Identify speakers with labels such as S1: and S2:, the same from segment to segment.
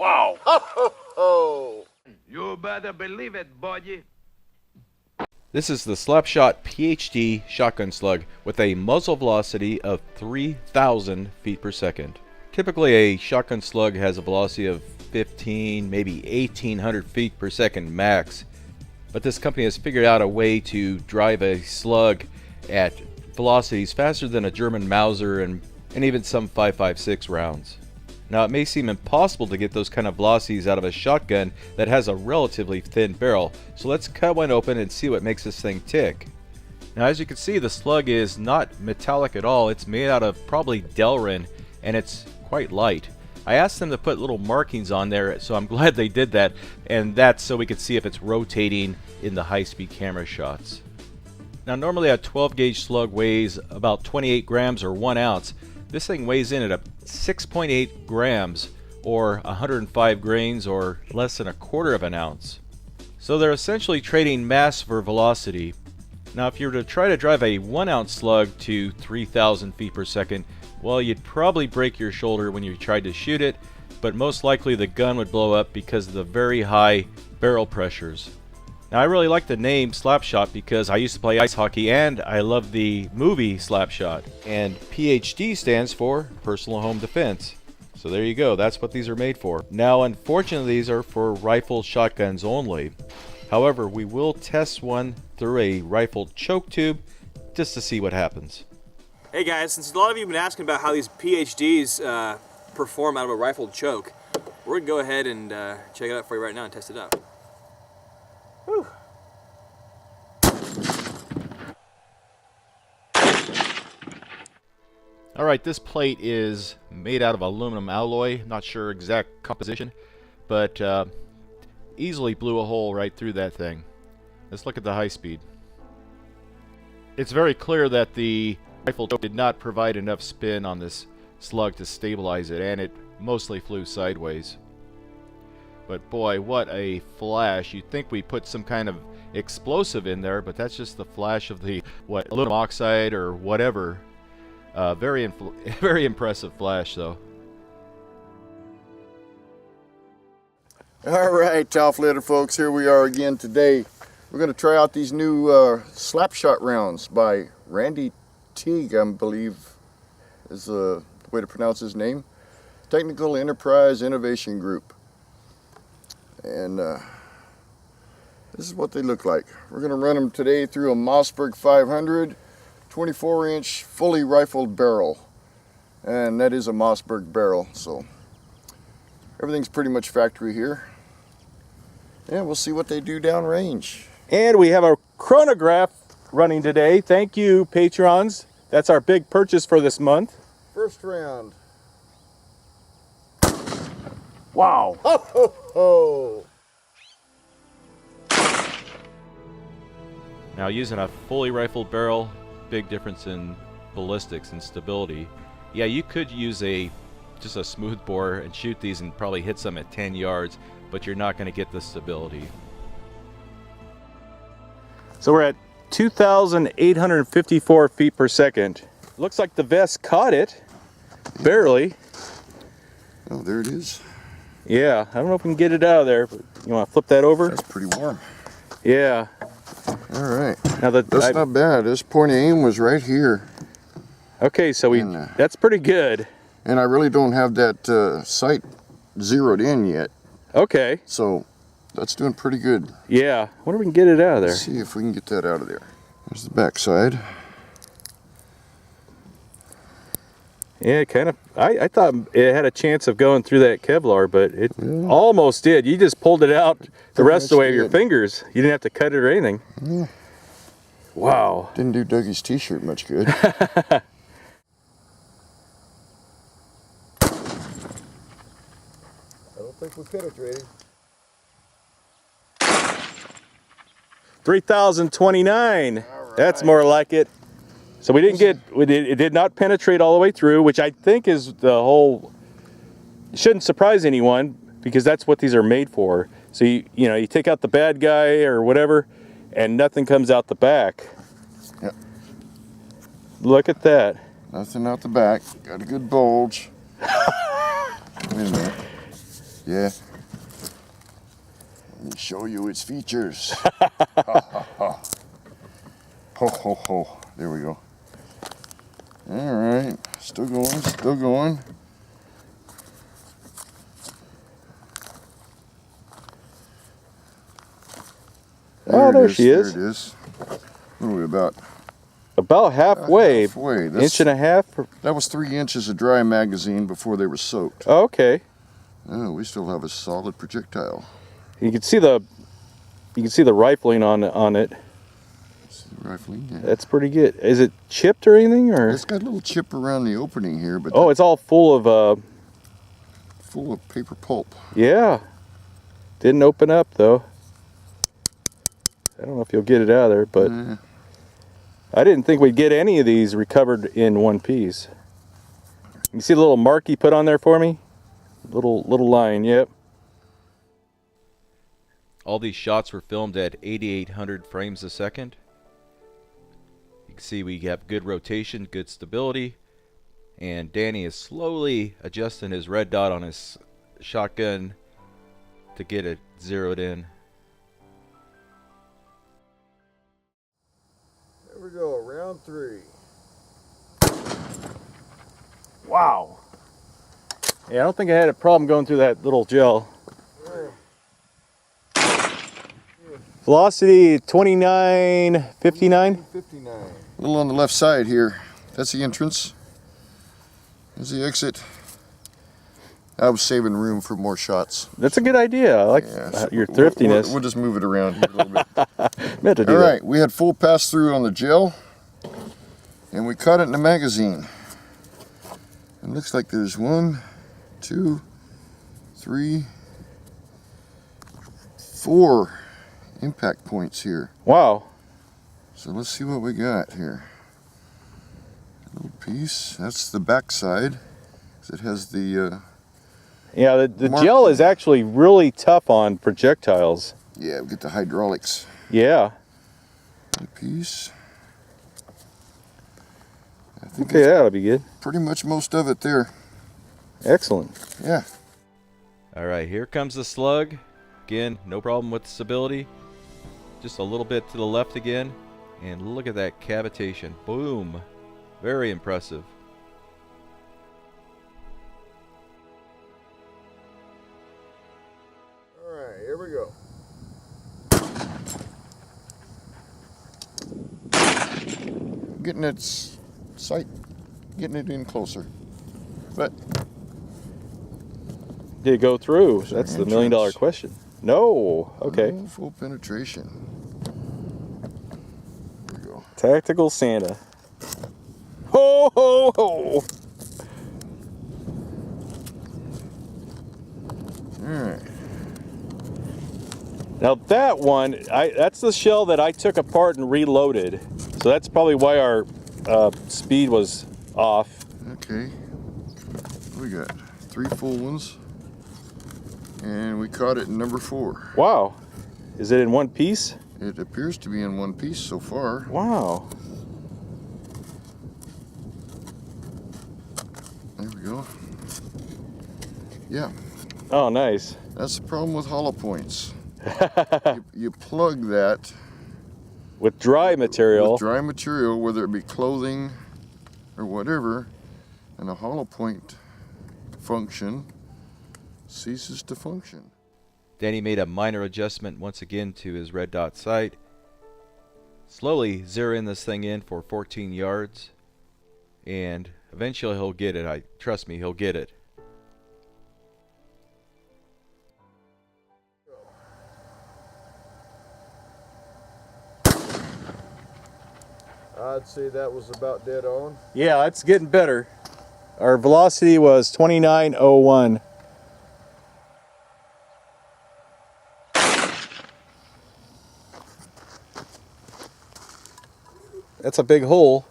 S1: Wow!
S2: Ho, ho, ho.
S1: You better believe it, buddy.
S3: This is the Slapshot PhD shotgun slug with a muzzle velocity of 3,000 feet per second. Typically a shotgun slug has a velocity of 15, maybe 1,800 feet per second max. But this company has figured out a way to drive a slug at velocities faster than a German Mauser and even some 5.56 rounds. Now it may seem impossible to get those kind of velocities out of a shotgun that has a relatively thin barrel, so let's cut one open and see what makes this thing tick. Now as you can see, the slug is not metallic at all. It's made out of probably Delrin and it's quite light. I asked them to put little markings on there, so I'm glad they did that, and that's so we could see if it's rotating in the high-speed camera shots. Now normally a 12 gauge slug weighs about 28 grams or 1 ounce. This thing weighs in at 6.8 grams or 105 grains or less than 1/4 of an ounce. So they're essentially trading mass for velocity. Now if you were to try to drive a 1 ounce slug to 3,000 feet per second, well, you'd probably break your shoulder when you tried to shoot it, but most likely the gun would blow up because of the very high barrel pressures. Now I really like the name Slapshot because I used to play ice hockey and I love the movie Slapshot. And PhD stands for Personal Home Defense. So there you go, that's what these are made for. Now unfortunately these are for rifle shotguns only. However, we will test one through a rifle choke tube just to see what happens.
S4: Hey guys, since a lot of you have been asking about how these PhDs perform out of a rifled choke, we're going to go ahead and check it out for you right now and test it out. Whew.
S3: Alright, this plate is made out of aluminum alloy. Not sure exact composition, but easily blew a hole right through that thing. Let's look at the high speed. It's very clear that the rifle choke did not provide enough spin on this slug to stabilize it, and it mostly flew sideways. But boy, what a flash. You'd think we put some kind of explosive in there, but that's just the flash of the, aluminum oxide or whatever. Very impressive flash, though.
S2: All right, TAOFLEDER folks, here we are again today. We're going to try out these new Slapshot rounds by Randy Teague, I believe is the way to pronounce his name. Technical Enterprise Innovation Group. And this is what they look like. We're going to run them today through a Mossberg 500 24-inch fully rifled barrel. And that is a Mossberg barrel, so everything's pretty much factory here. And we'll see what they do downrange.
S5: And we have a chronograph running today. Thank you, patrons. That's our big purchase for this month.
S2: First round.
S5: Wow.
S2: Ho, ho, ho.
S3: Now using a fully rifled barrel, big difference in ballistics and stability. Yeah, you could use just a smooth bore and shoot these and probably hit some at 10 yards, but you're not going to get the stability.
S5: So we're at 2,854 feet per second. Looks like the vest caught it, barely.
S2: Oh, there it is.
S5: Yeah, I don't know if we can get it out of there, but you want to flip that over?
S2: That's pretty warm.
S5: Yeah.
S2: All right.
S5: Now
S2: that's not bad. This point of aim was right here.
S5: Okay, so that's pretty good.
S2: And I really don't have that sight zeroed in yet.
S5: Okay.
S2: So that's doing pretty good.
S5: Yeah. I wonder if we can get it out of there.
S2: Let's see if we can get that out of there. There's the back side.
S5: Yeah, kind of. I thought it had a chance of going through that Kevlar, but it almost did. You just pulled it out the rest of the way with your fingers. You didn't have to cut it or anything.
S2: Yeah.
S5: Wow.
S2: Didn't do Dougie's t-shirt much good.
S5: I
S2: don't think we penetrated.
S5: 3,029.
S2: Right.
S5: That's more like it. So we didn't get, it did not penetrate all the way through, which I think is the whole, it shouldn't surprise anyone because that's what these are made for. So you take out the bad guy or whatever and nothing comes out the back.
S2: Yep.
S5: Look at that.
S2: Nothing out the back. Got a good bulge. Wait a minute. Yeah. Let me show you its features. Ha ha ha. Ho ho ho. There we go. Alright. Still going, still going.
S5: Oh, there she is.
S2: There it is. What are we about?
S5: About halfway.
S2: Halfway.
S5: Inch and a half.
S2: That was 3 inches of dry magazine before they were soaked.
S5: Oh, okay.
S2: Oh, we still have a solid projectile.
S5: You can see the rifling on it.
S2: Rifling, yeah.
S5: That's pretty good. Is it chipped or anything, or?
S2: It's got a little chip around the opening here, but
S5: oh, it's all full of
S2: paper pulp.
S5: yeah. Didn't open up though. I don't know if you'll get it out of there, but I didn't think we'd get any of these recovered in one piece. You see the little mark he put on there for me? Little line, yep.
S3: All these shots were filmed at 8,800 frames a second. You can see we have good rotation, good stability, and Danny is slowly adjusting his red dot on his shotgun to get it zeroed in.
S2: There we go, round 3.
S5: Wow. Yeah, I don't think I had a problem going through that little gel. Velocity 29.59.
S2: 59. A little on the left side here. That's the entrance. There's the exit. I was saving room for more shots.
S5: That's a good idea. I like your thriftiness.
S2: We'll just move it around here a little bit.
S5: Meant to do
S2: All
S5: that.
S2: right, we had full pass through on the gel, and we caught it in the magazine. It looks like there's 1, 2, 3, 4 impact points here.
S5: Wow.
S2: So let's see what we got here. A little piece. That's the back side. It has the
S5: yeah, the gel is actually really tough on projectiles.
S2: yeah, we get the hydraulics.
S5: Yeah.
S2: A piece. I think
S5: Okay, that'll be good.
S2: pretty much most of it there.
S5: Excellent.
S2: Yeah.
S3: Alright, here comes the slug. Again, no problem with stability. Just a little bit to the left again. And look at that cavitation. Boom. Very impressive.
S2: Alright, here we go. Getting its sight, getting it in closer. But
S5: Did it go through? That's the $1 million question. No. Okay.
S2: no full penetration. There we go.
S5: Tactical Santa. Ho ho ho!
S2: Alright.
S5: Now that one, that's the shell that I took apart and reloaded. So that's probably why our speed was off.
S2: Okay. We got 3 full ones. And we caught it in number 4.
S5: Wow. Is it in one piece?
S2: It appears to be in one piece so far.
S5: Wow.
S2: There we go. Yeah,
S5: Oh, nice.
S2: that's the problem with hollow points. You plug that
S5: With dry material.
S2: with dry material, whether it be clothing or whatever, and a hollow point function ceases to function.
S3: Danny made a minor adjustment once again to his red dot sight. Slowly zeroing this thing in for 14 yards. And eventually he'll get it. Trust me, he'll get it.
S2: I'd say that was about dead on.
S5: Yeah, it's getting better. Our velocity was 29.01. That's a big hole.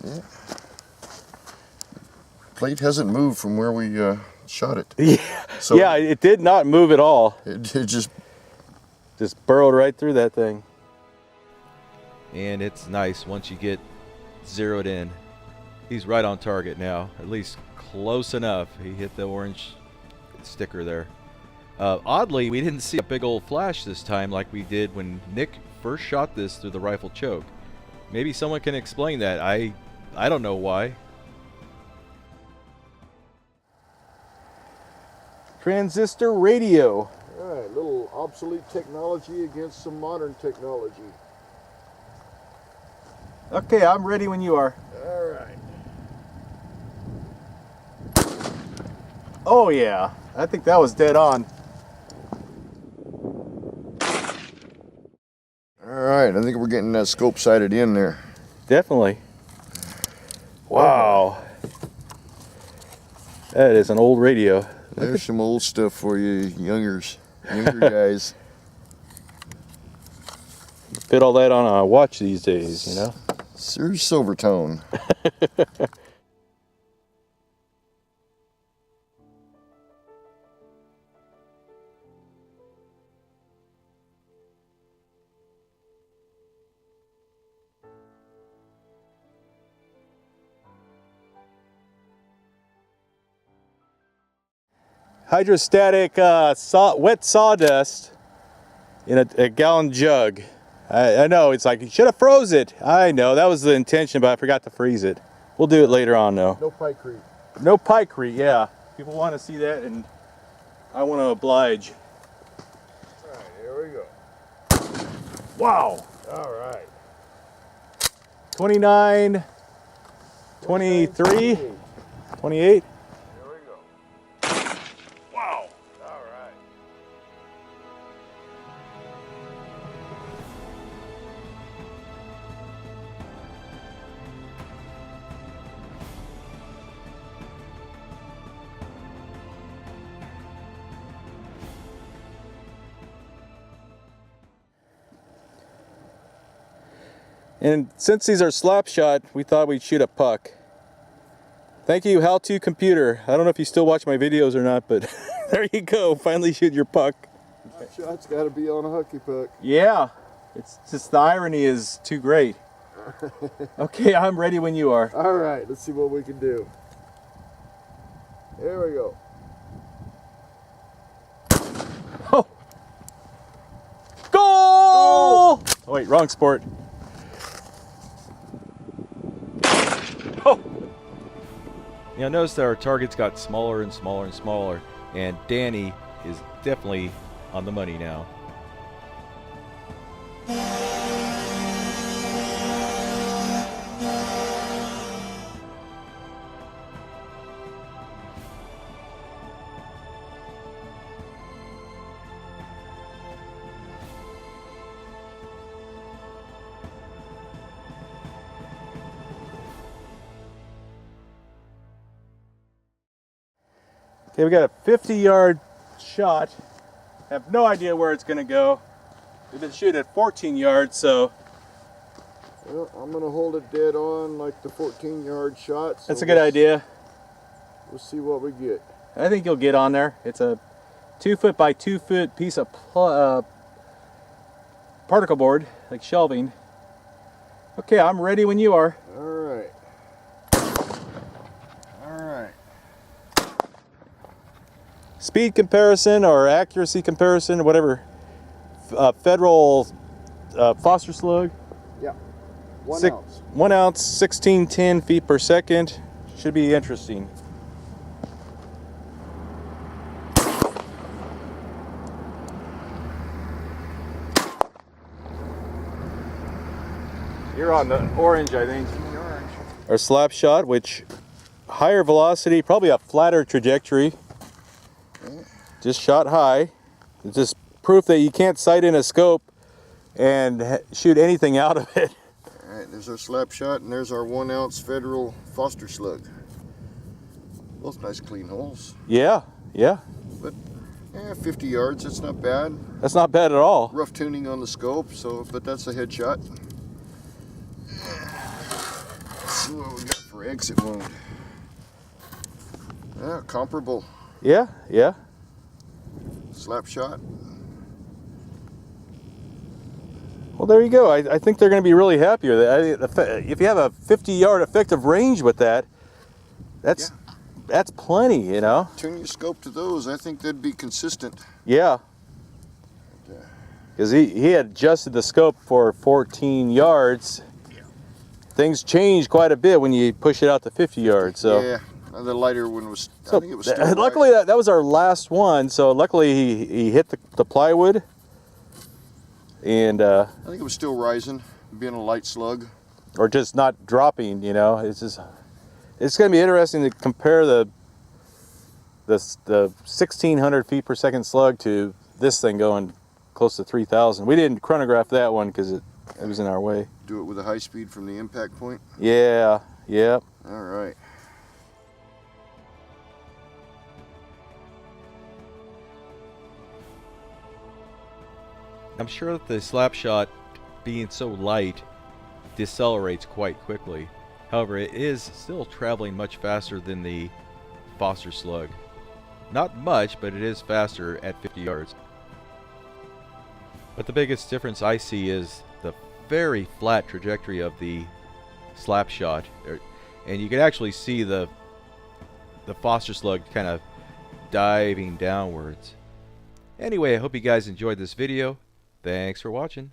S2: Yeah. Plate hasn't moved from where we shot it.
S5: Yeah,
S2: So
S5: yeah, it did not move at all.
S2: it just
S5: Just burrowed right through that thing.
S3: And it's nice once you get zeroed in. He's right on target now, at least close enough. He hit the orange sticker there. Oddly, we didn't see a big old flash this time like we did when Nick first shot this through the rifle choke. Maybe someone can explain that. I don't know why.
S5: Transistor radio.
S2: All right, little obsolete technology against some modern technology.
S5: Okay, I'm ready when you are.
S2: All right.
S5: Oh yeah, I think that was dead on.
S2: All right, I think we're getting that scope sighted in there.
S5: Definitely. Wow. That is an old radio.
S2: There's some old stuff for you younger guys.
S5: Fit all that on a watch these days, you know?
S2: Sir Silvertone.
S5: Hydrostatic wet sawdust in a gallon jug. I know, it's like, you should have froze it. I know, that was the intention, but I forgot to freeze it. We'll do it later on, though.
S2: No pikery.
S5: No pikery, yeah. People want to see that, and I want to oblige.
S2: All right, here we go.
S5: Wow.
S2: All right.
S5: 29, 23, 28.
S2: Wow. All right.
S5: And since these are slap shot, we thought we'd shoot a puck. Thank you, How To Computer. I don't know if you still watch my videos or not, but there you go. Finally shoot your puck.
S2: That shot's got to be on a hockey puck.
S5: Yeah, it's just the irony is too great. Okay, I'm ready when you are.
S2: All right, let's see what we can do. Here we go.
S5: Oh! Goal! Oh wait, wrong sport. Oh!
S3: You know, notice that our targets got smaller and smaller and smaller, and Danny is definitely on the money now.
S5: Okay, we got a 50-yard shot. Have no idea where it's gonna go. We've been shooting at 14 yards, so
S2: Well, I'm going to hold it dead on like the 14-yard shot. So
S5: that's a good idea.
S2: We'll see what we get.
S5: I think you'll get on there. It's a 2 foot by 2 foot piece of particle board, like shelving. Okay, I'm ready when you are.
S2: All right. All right.
S5: Speed comparison or accuracy comparison or whatever. Federal Foster Slug.
S2: Yeah. 1 ounce.
S5: 1 ounce, 1610 feet per second. Should be interesting. You're on the orange, I think. Our slap shot, which higher velocity, probably a flatter trajectory. Just shot high. It's just proof that you can't sight in a scope and shoot anything out of it.
S2: All right, there's our slap shot, and there's our 1 ounce Federal Foster Slug. Both nice clean holes.
S5: Yeah, yeah.
S2: But 50 yards, that's not bad.
S5: That's not bad at all.
S2: Rough tuning on the scope, but that's a headshot. Let's see what we got for exit wound. Yeah, comparable.
S5: Yeah, yeah.
S2: Slap shot.
S5: Well, there you go. I think they're going to be really happy with it. If you have a 50-yard effective range with that, that's plenty, you know.
S2: Tune your scope to those. I think they'd be consistent.
S5: Yeah. Because he had adjusted the scope for 14 yards. Things change quite a bit when you push it out to 50 yards. So
S2: yeah, the lighter one was.
S5: so
S2: I think it was still
S5: luckily that was our last one. So luckily he hit the plywood, and
S2: I think it was still rising, being a light slug.
S5: or just not dropping. You know, it's going to be interesting to compare the 1,600 feet per second slug to this thing going close to 3,000. We didn't chronograph that one because it was in our way.
S2: Do it with a high speed from the impact point.
S5: Yeah, yeah.
S2: All right.
S3: I'm sure that the Slapshot, being so light, decelerates quite quickly. However, it is still traveling much faster than the Foster Slug. Not much, but it is faster at 50 yards. But the biggest difference I see is the very flat trajectory of the Slapshot, and you can actually see the Foster Slug kind of diving downwards. Anyway, I hope you guys enjoyed this video. Thanks for watching.